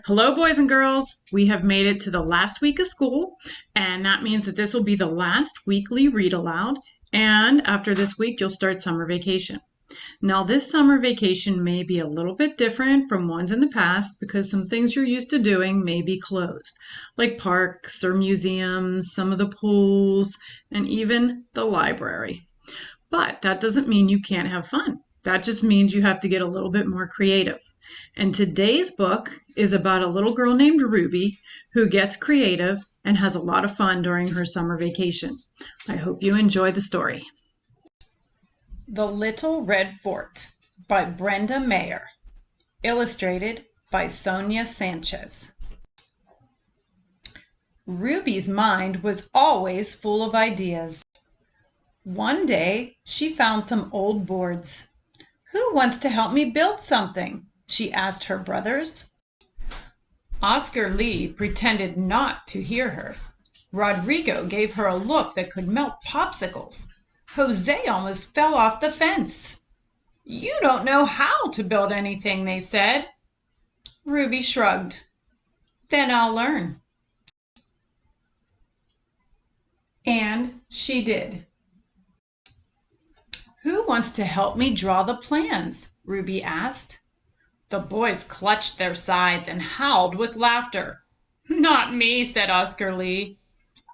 Hello, boys and girls. We have made it to the last week of school, and that means that this will be the last weekly read aloud. And after this week, you'll start summer vacation. Now, this summer vacation may be a little bit different from ones in the past because some things you're used to doing may be closed, like parks or museums, some of the pools, and even the library. But that doesn't mean you can't have fun. That just means you have to get a little bit more creative. And today's book is about a little girl named Ruby who gets creative and has a lot of fun during her summer vacation. I hope you enjoy the story. The Little Red Fort by Brenda Mayer. Illustrated by Sonia Sanchez. Ruby's mind was always full of ideas. One day, she found some old boards. "Who wants to help me build something?" she asked her brothers. Oscar Lee pretended not to hear her. Rodrigo gave her a look that could melt popsicles. Jose almost fell off the fence. "You don't know how to build anything," they said. Ruby shrugged. "Then I'll learn." And she did. "Who wants to help me draw the plans?" Ruby asked. The boys clutched their sides and howled with laughter. "Not me," said Oscar Lee.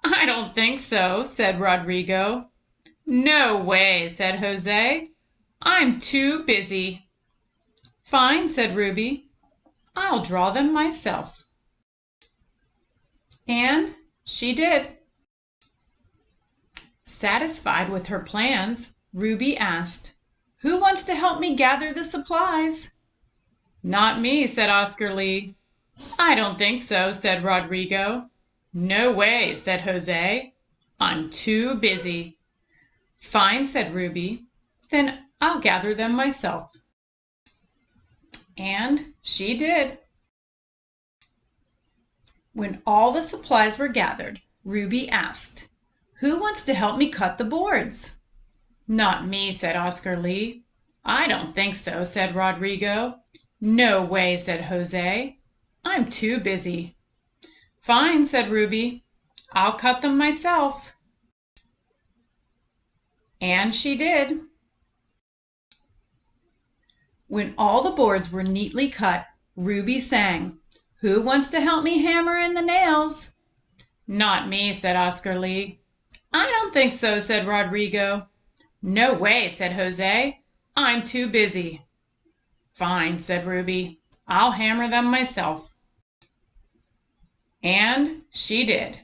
"I don't think so," said Rodrigo. "No way," said Jose. "I'm too busy." "Fine," said Ruby. "I'll draw them myself." And she did. Satisfied with her plans, Ruby asked, "Who wants to help me gather the supplies?" "Not me," said Oscar Lee. "I don't think so," said Rodrigo. "No way," said Jose. "I'm too busy." "Fine," said Ruby. "Then I'll gather them myself." And she did. When all the supplies were gathered, Ruby asked, "Who wants to help me cut the boards?" "Not me," said Oscar Lee. "I don't think so," said Rodrigo. "No way," said Jose. "I'm too busy." "Fine," said Ruby. "I'll cut them myself." And she did. When all the boards were neatly cut, Ruby sang, "Who wants to help me hammer in the nails?" "Not me," said Oscar Lee. "I don't think so," said Rodrigo. "No way," said Jose. "I'm too busy." "Fine," said Ruby. "I'll hammer them myself." And she did.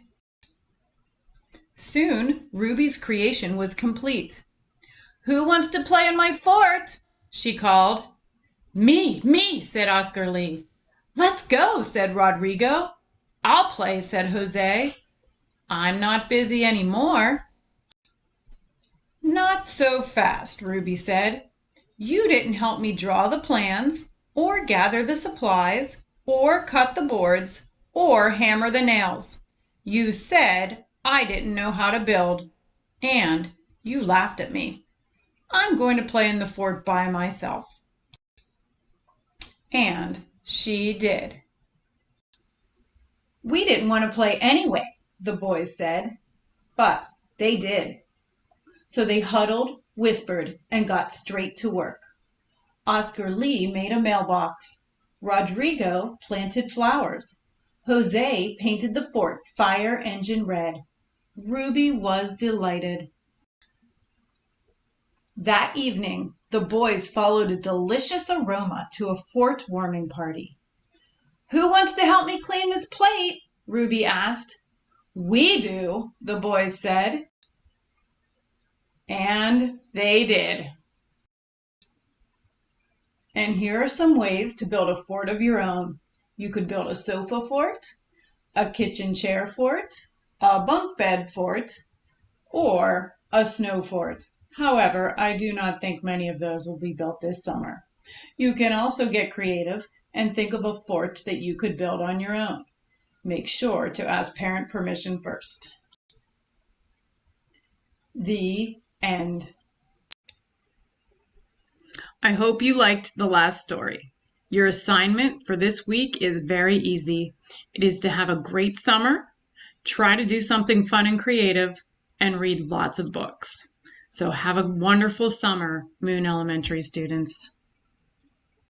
Soon Ruby's creation was complete. "Who wants to play in my fort?" she called. Me, said Oscar Lee. "Let's go," said Rodrigo. "I'll play," said Jose. "I'm not busy anymore." "Not so fast," Ruby said. "You didn't help me draw the plans, or gather the supplies, or cut the boards, or hammer the nails. You said I didn't know how to build, and you laughed at me. I'm going to play in the fort by myself." And she did. "We didn't want to play anyway," the boys said, but they did. So they huddled, whispered, and got straight to work. Oscar Lee made a mailbox. Rodrigo planted flowers. Jose painted the fort fire engine red. Ruby was delighted. That evening, the boys followed a delicious aroma to a fort warming party. "Who wants to help me clean this plate?" Ruby asked. "We do," the boys said. And they did. And here are some ways to build a fort of your own. You could build a sofa fort, a kitchen chair fort, a bunk bed fort, or a snow fort. However, I do not think many of those will be built this summer. You can also get creative and think of a fort that you could build on your own. Make sure to ask parent permission first. The end. I hope you liked the last story. Your assignment for this week is very easy. It is to have a great summer, try to do something fun and creative, and read lots of books. So have a wonderful summer, Moon Elementary students.